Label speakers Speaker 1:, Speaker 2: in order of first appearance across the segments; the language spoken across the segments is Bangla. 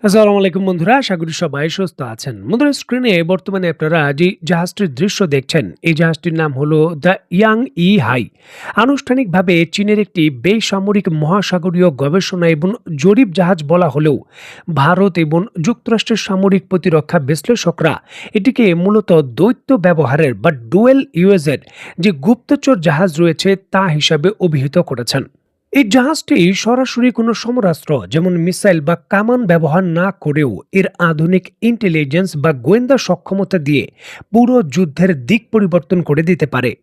Speaker 1: আসসালামু আলাইকুম বন্ধুরা, আশা করি সবাই সুস্থ আছেন। বন্ধুরা, স্ক্রিনে বর্তমানে আপনারা যে জাহাজটির দৃশ্য দেখছেন, এই জাহাজটির নাম হলো দ্য ইয়াং ই হাই। আনুষ্ঠানিকভাবে চীনের একটি বেসামরিক মহাসাগরীয় গবেষণা এবং জরিপ জাহাজ বলা হলেও ভারত এবং যুক্তরাষ্ট্রের সামরিক প্রতিরক্ষা বিশ্লেষকরা এটিকে মূলত দৈত্য ব্যবহারের বা ডুয়েল ইউএজের যে গুপ্তচর জাহাজ রয়েছে তা হিসাবে অভিহিত করেছেন। এই জাহাজটি সরাসরি কোনো সমরাস্ত্র যেমন মিসাইল বা কামান ব্যবহার না করেও এর আধুনিক ইন্টেলিজেন্স বা গোয়েন্দা সক্ষমতা দিয়ে পুরো যুদ্ধের দিক পরিবর্তন করে দিতে পারে।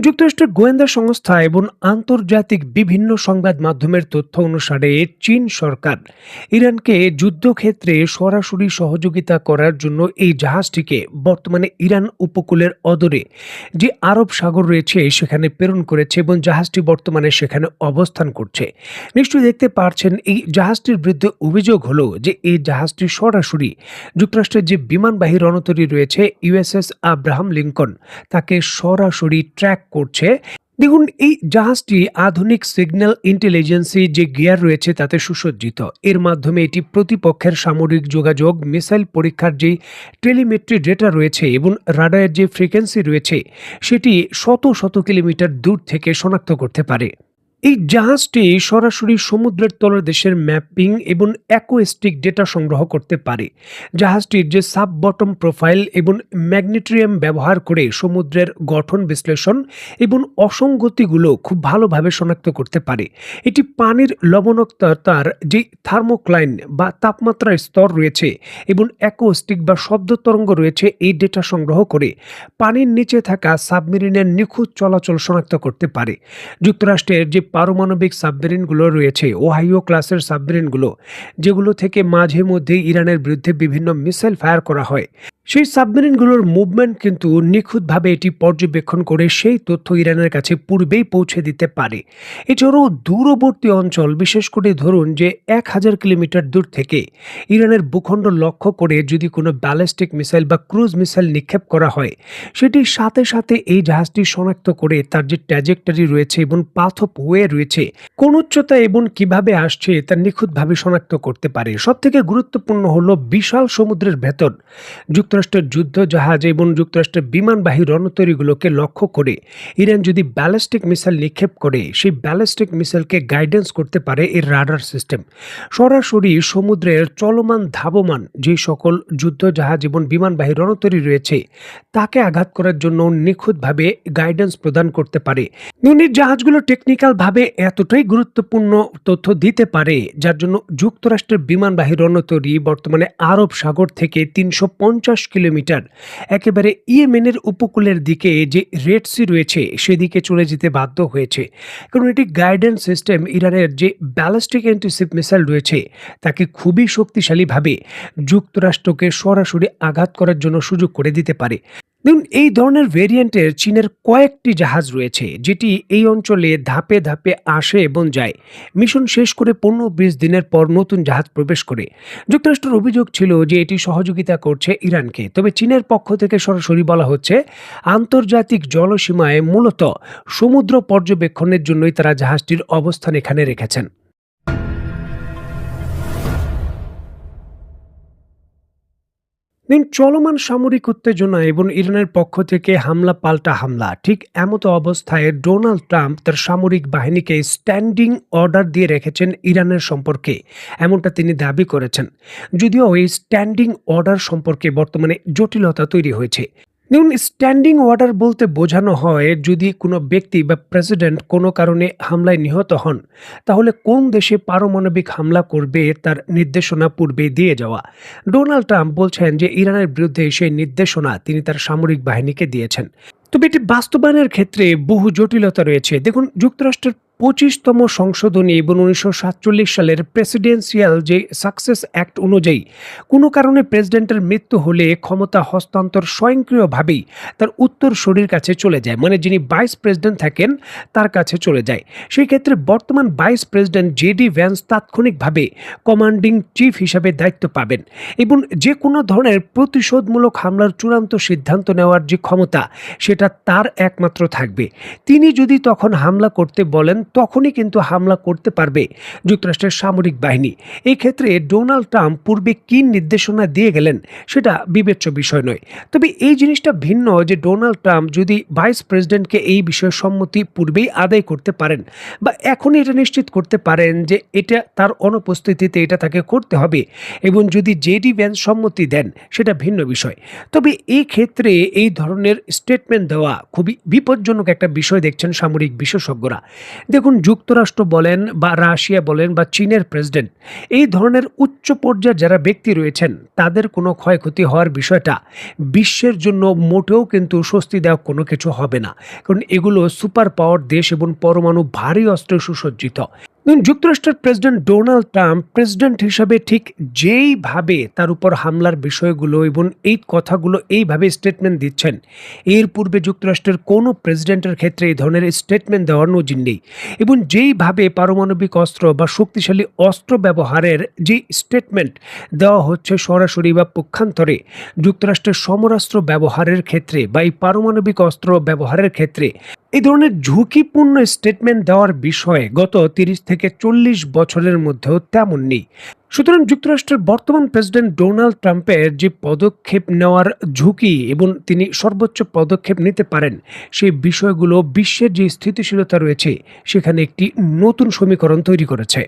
Speaker 1: যুক্তরাষ্ট্রের গোয়েন্দা সংস্থা এবং আন্তর্জাতিক বিভিন্ন সংবাদ মাধ্যমের তথ্য অনুসারে চীন সরকার ইরানকে যুদ্ধক্ষেত্রে সরাসরি সহযোগিতা করার জন্য এই জাহাজটিকে বর্তমানে ইরান উপকূলের অদূরে যে আরব সাগর রয়েছে সেখানে প্রেরণ করেছে এবং জাহাজটি বর্তমানে সেখানে অবস্থান করছে। নিশ্চয়ই দেখতে পারছেন, এই জাহাজটির বিরুদ্ধে অভিযোগ হলো যে এই জাহাজটি সরাসরি যুক্তরাষ্ট্রের যে বিমানবাহী রণতরী রয়েছে ইউএসএস আব্রাহাম লিঙ্কন তাকে সরাসরি ট্র্যাক করছে। দেখুন, এই জাহাজটি আধুনিক সিগন্যাল ইন্টেলিজেন্সি যে গিয়ার রয়েছে তাতে সুসজ্জিত। এর মাধ্যমে এটি প্রতিপক্ষের সামরিক যোগাযোগ, মিসাইল পরীক্ষার যে টেলিমেট্রি ডেটা রয়েছে এবং রাডারের যে ফ্রিকোয়েন্সি রয়েছে সেটি শত শত কিলোমিটার দূর থেকে শনাক্ত করতে পারে। এই জাহাজটি সরাসরি সমুদ্রের তলদেশের ম্যাপিং এবং অ্যাকোস্টিক ডেটা সংগ্রহ করতে পারে। জাহাজটির যে সাব বটম প্রোফাইল এবং ম্যাগনেট্রিয়াম ব্যবহার করে সমুদ্রের গঠন বিশ্লেষণ এবং অসঙ্গতিগুলো খুব ভালোভাবে শনাক্ত করতে পারে। এটি পানির লবণাক্ততার যে থার্মোক্লাইন বা তাপমাত্রার স্তর রয়েছে এবং অ্যাকোস্টিক বা শব্দ তরঙ্গ রয়েছে এই ডেটা সংগ্রহ করে পানির নিচে থাকা সাবমেরিনের নিখুঁত চলাচল শনাক্ত করতে পারে। যুক্তরাষ্ট্রের যে পারমাণবিক সাবমেরিনগুলো রয়েছে, ওহাইও ক্লাসের সাবমেরিনগুলো, যেগুলো থেকে মাঝে মধ্যে ইরানের বিরুদ্ধে বিভিন্ন মিসাইল ফায়ার করা হয়, সেই সাবমেরিনগুলোর মুভমেন্ট কিন্তু নিখুঁতভাবে এটি পর্যবেক্ষণ করে সেই তথ্য ইরানের কাছে পূর্বেই পৌঁছে দিতে পারে। এছাড়াও দূরবর্তী অঞ্চল, বিশেষ করে ধরুন যে 1000 কিলোমিটার দূর থেকে ইরানের ভূখণ্ড লক্ষ্য করে যদি কোনো ব্যালিস্টিক মিসাইল বা ক্রুজ মিসাইল নিক্ষেপ করা হয়, সেটির সাথে সাথে এই জাহাজটি শনাক্ত করে তার যে ট্র্যাজেক্টরি রয়েছে এবং পাথ অফ ওয়ে রয়েছে, কোন উচ্চতা এবং কিভাবে আসছে তা নিখুঁতভাবে শনাক্ত করতে পারে। সবথেকে গুরুত্বপূর্ণ হলো বিশাল সমুদ্রের ভেতর যুক্তরাষ্ট্রের যুদ্ধ জাহাজ এবং যুক্তরাষ্ট্রের বিমানবাহী রণতরীগুলোকে লক্ষ্য করে ইরান যদি ব্যালিস্টিক মিসাইল নিক্ষেপ করে, সেই ব্যালিস্টিক মিসাইলকে গাইডেন্স করতে পারে এর রাডার সিস্টেম। সরাসরি সমুদ্রের চলমান ধাবমান যে সকল যুদ্ধ জাহাজ এবং বিমানবাহী রণতরী রয়েছে তাকে আঘাত করার জন্য নিখুঁতভাবে গাইডেন্স প্রদান করতে পারে। ইউনিট জাহাজগুলো টেকনিক্যালভাবে এতটাই গুরুত্বপূর্ণ তথ্য দিতে পারে, যার জন্য যুক্তরাষ্ট্রের বিমানবাহী রণতরী বর্তমানে আরব সাগর থেকে 350 কিলোমিটার একেবারে ইয়েমেনের উপকূলের দিকে যে রেড সি রয়েছে সেদিকে চলে যেতে বাধ্য হয়েছে। কারণ এটি গাইডেন্স সিস্টেম ইরানের যে ব্যালিস্টিক অ্যান্টিশিপ মিসাইল রয়েছে তাকে খুবই শক্তিশালীভাবে যুক্তরাষ্ট্রকে সরাসরি আঘাত করার জন্য সুযোগ করে দিতে পারে। দেখুন, এই ধরনের ভেরিয়েন্টের চীনের কয়েকটি জাহাজ রয়েছে যেটি এই অঞ্চলে ধাপে ধাপে আসে এবং যায়। মিশন শেষ করে 15-20 দিনের পর নতুন জাহাজ প্রবেশ করে। যুক্তরাষ্ট্রের অভিযোগ ছিল যে এটি সহযোগিতা করছে ইরানকে, তবে চীনের পক্ষ থেকে সরাসরি বলা হচ্ছে আন্তর্জাতিক জলসীমায় মূলত সমুদ্র পর্যবেক্ষণের জন্যই তারা জাহাজটির অবস্থান এখানে রেখেছেন। চলমান সামরিক উত্তেজনা এবং ইরানের পক্ষ থেকে হামলা পাল্টা হামলা, ঠিক এমতো অবস্থায় ডোনাল্ড ট্রাম্প তার সামরিক বাহিনীকে স্ট্যান্ডিং অর্ডার দিয়ে রেখেছেন ইরানের সম্পর্কে, এমনটা তিনি দাবি করেছেন। যদিও এই স্ট্যান্ডিং অর্ডার সম্পর্কে বর্তমানে জটিলতা তৈরি হয়েছে। দেখুন, স্ট্যান্ডিং অর্ডার বলতে বোঝানো হয় যদি কোনো ব্যক্তি বা প্রেসিডেন্ট কোনো কারণে হামলায় নিহত হন, তাহলে কোন দেশে পারমাণবিক হামলা করবে তার নির্দেশনা পূর্বে দিয়ে যাওয়া। ডোনাল্ড ট্রাম্প বলছেন যে ইরানের বিরুদ্ধে সেই নির্দেশনা তিনি তার সামরিক বাহিনীকে দিয়েছেন। তবে এটি বাস্তবায়নের ক্ষেত্রে বহু জটিলতা রয়েছে। দেখুন, যুক্তরাষ্ট্রের 25তম সংশোধনী এবং 1947 সালের প্রেসিডেন্সিয়াল যে সাকসেস অ্যাক্ট অনুযায়ী কোনো কারণে প্রেসিডেন্টের মৃত্যু হলে ক্ষমতা হস্তান্তর স্বয়ংক্রিয়ভাবেই তার উত্তরসূরির কাছে চলে যায়, মানে যিনি ভাইস প্রেসিডেন্ট থাকেন তার কাছে চলে যায়। সেই ক্ষেত্রে বর্তমান ভাইস প্রেসিডেন্ট জেডি ভ্যান্স তাৎক্ষণিকভাবে কমান্ডিং চিফ হিসাবে দায়িত্ব পাবেন এবং যে কোনো ধরনের প্রতিশোধমূলক হামলার চূড়ান্ত সিদ্ধান্ত নেওয়ার যে ক্ষমতা সেটা তার একমাত্র থাকবে। তিনি যদি তখন হামলা করতে বলেন তখনই কিন্তু হামলা করতে পারবে যুক্তরাষ্ট্রের সামরিক বাহিনী। এই ক্ষেত্রে ডোনাল্ড ট্রাম্প পূর্বে কী নির্দেশনা দিয়ে গেলেন সেটা বিবেচ্য বিষয় নয়। তবে এই জিনিসটা ভিন্ন যে ডোনাল্ড ট্রাম্প যদি ভাইস প্রেসিডেন্টকে এই বিষয়ে সম্মতি পূর্বেই আদায় করতে পারেন বা এখনই এটা নিশ্চিত করতে পারেন যে এটা তার অনুপস্থিতিতে এটা তাকে করতে হবে, এবং যদি জেডি ভ্যান্স সম্মতি দেন সেটা ভিন্ন বিষয়। তবে এই ক্ষেত্রে এই ধরনের স্টেটমেন্ট দেওয়া খুবই বিপজ্জনক একটা বিষয় দেখছেন সামরিক বিশেষজ্ঞরা। দেখুন, যুক্তরাষ্ট্র বলেন বা রাশিয়া বলেন বা চীনের প্রেসিডেন্ট, এই ধরনের উচ্চ পর্যায়ের যারা ব্যক্তি রয়েছেন তাদের কোনো ক্ষয়ক্ষতি হওয়ার বিষয়টা বিশ্বের জন্য মোটেও কিন্তু স্বস্তি দেওয়া কোনো কিছু হবে না, কারণ এগুলো সুপার পাওয়ার দেশ এবং পরমাণু ভারী অস্ত্রে সুসজ্জিত। যুক্তরাষ্ট্রের প্রেসিডেন্ট ডোনাল্ড ট্রাম্প প্রেসিডেন্ট হিসাবে ঠিক যেইভাবে তার উপর হামলার বিষয়গুলো এবং এই কথাগুলো এইভাবে স্টেটমেন্ট দিচ্ছেন, এর পূর্বে যুক্তরাষ্ট্রের কোনো প্রেসিডেন্টের ক্ষেত্রে এই ধরনের স্টেটমেন্ট দেওয়ার নজির নেই। এবং যেইভাবে পারমাণবিক অস্ত্র বা শক্তিশালী অস্ত্র ব্যবহারের যে স্টেটমেন্ট দেওয়া হচ্ছে সরাসরি বা পক্ষান্তরে যুক্তরাষ্ট্রের সমরাস্ত্র ব্যবহারের ক্ষেত্রে বা এই পারমাণবিক অস্ত্র ব্যবহারের ক্ষেত্রে এই ধরনের ঝুঁকিপূর্ণ স্টেটমেন্ট দেওয়ার বিষয়ে গত 30 থেকে 40 বছরের মধ্যেও তেমন নেই। সুতরাং যুক্তরাষ্ট্রের বর্তমান প্রেসিডেন্ট ডোনাল্ড ট্রাম্পের যে পদক্ষেপ নেওয়ার ঝুঁকি এবং তিনি সর্বোচ্চ পদক্ষেপ নিতে পারেন সেই বিষয়গুলো বিশ্বের যে স্থিতিশীলতা রয়েছে সেখানে একটি নতুন সমীকরণ তৈরি করেছে।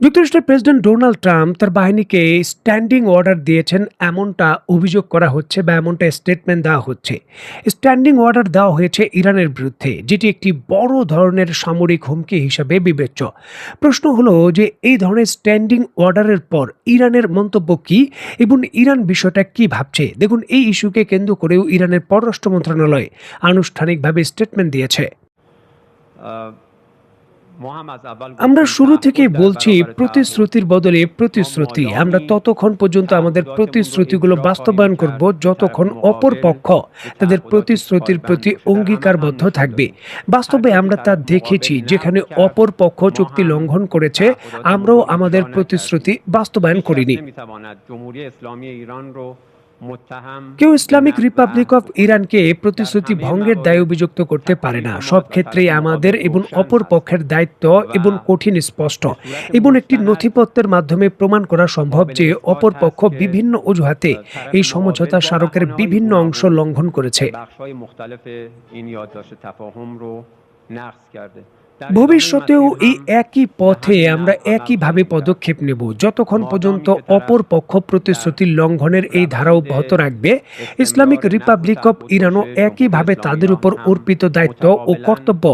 Speaker 1: যুক্তরাষ্ট্রের প্রেসিডেন্ট ডোনাল্ড ট্রাম্প তার বাহিনীকে স্ট্যান্ডিং অর্ডার দিয়েছেন এমনটা অভিযোগ করা হচ্ছে বা এমনটা স্টেটমেন্ট দেওয়া হচ্ছে। স্ট্যান্ডিং অর্ডার দেওয়া হয়েছে ইরানের বিরুদ্ধে, যেটি একটি বড় ধরনের সামরিক হুমকি হিসাবে বিবেচ্য। প্রশ্ন হলো যে এই ধরনের স্ট্যান্ডিং অর্ডারের পর ইরানের মন্তব্য কী এবং ইরান বিষয়টা কী ভাবছে। দেখুন, এই ইস্যুকে কেন্দ্র করেও ইরানের পররাষ্ট্র মন্ত্রণালয় আনুষ্ঠানিকভাবে স্টেটমেন্ট দিয়েছে। আমরা শুরু থেকেই বলছি, প্রতিশ্রুতির বদলে প্রতিশ্রুতি। আমরা ততক্ষণ পর্যন্ত আমাদের প্রতিশ্রুতিগুলো বাস্তবায়ন করব যতক্ষণ অপর পক্ষ তাদের প্রতিশ্রুতির প্রতি অঙ্গীকারবদ্ধ থাকবে। বাস্তবে আমরা তা দেখেছি, যেখানে অপর পক্ষ চুক্তি লঙ্ঘন করেছে আমরাও আমাদের প্রতিশ্রুতি বাস্তবায়ন করিনি। কেউ ইসলামিক রিপাবলিক অফ ইরানকে প্রতিশ্রুতি ভঙ্গের দায়ে অভিযুক্ত করতে পারে না। সব ক্ষেত্রেই আমাদের এবং অপর পক্ষের দায়িত্ব এবং কঠিন, স্পষ্ট এবং একটি নথিপত্রের মাধ্যমে প্রমাণ করা সম্ভব যে অপর পক্ষ বিভিন্ন অজুহাতে এই সমঝোতা স্মারকের বিভিন্ন অংশ লঙ্ঘন করেছে। ভবিষ্যতেও এই একই পথে আমরা একইভাবে পদক্ষেপ নেব যতক্ষণ পর্যন্ত অপর পক্ষ প্রতিশ্রুতি লঙ্ঘনের এই ধারা অব্যাহত রাখবে। ইসলামিক রিপাবলিক অফ ইরানও একইভাবে তাদের উপর অর্পিত দায়িত্ব ও কর্তব্য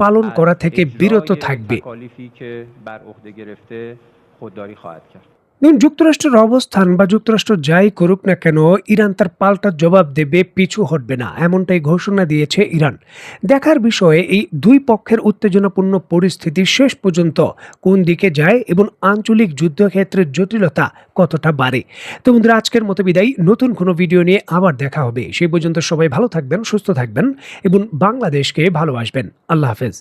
Speaker 1: পালন করা থেকে বিরত থাকবে। যুক্তরাষ্ট্রের অবস্থান বা যুক্তরাষ্ট্র যাই করুক না কেন, ইরান তার পাল্টা জবাব দেবে, পিছু হটবে না, এমনটাই ঘোষণা দিয়েছে ইরান। দেখার বিষয়ে এই দুই পক্ষের উত্তেজনাপূর্ণ পরিস্থিতি শেষ পর্যন্ত কোন দিকে যায় এবং আঞ্চলিক যুদ্ধক্ষেত্রের জটিলতা কতটা বাড়ে। তো বন্ধুরা, আজকের মতো বিদায়। নতুন কোনো ভিডিও নিয়ে আবার দেখা হবে। সেই পর্যন্ত সবাই ভালো থাকবেন, সুস্থ থাকবেন এবং বাংলাদেশকে ভালোবাসবেন। আল্লাহ হাফেজ।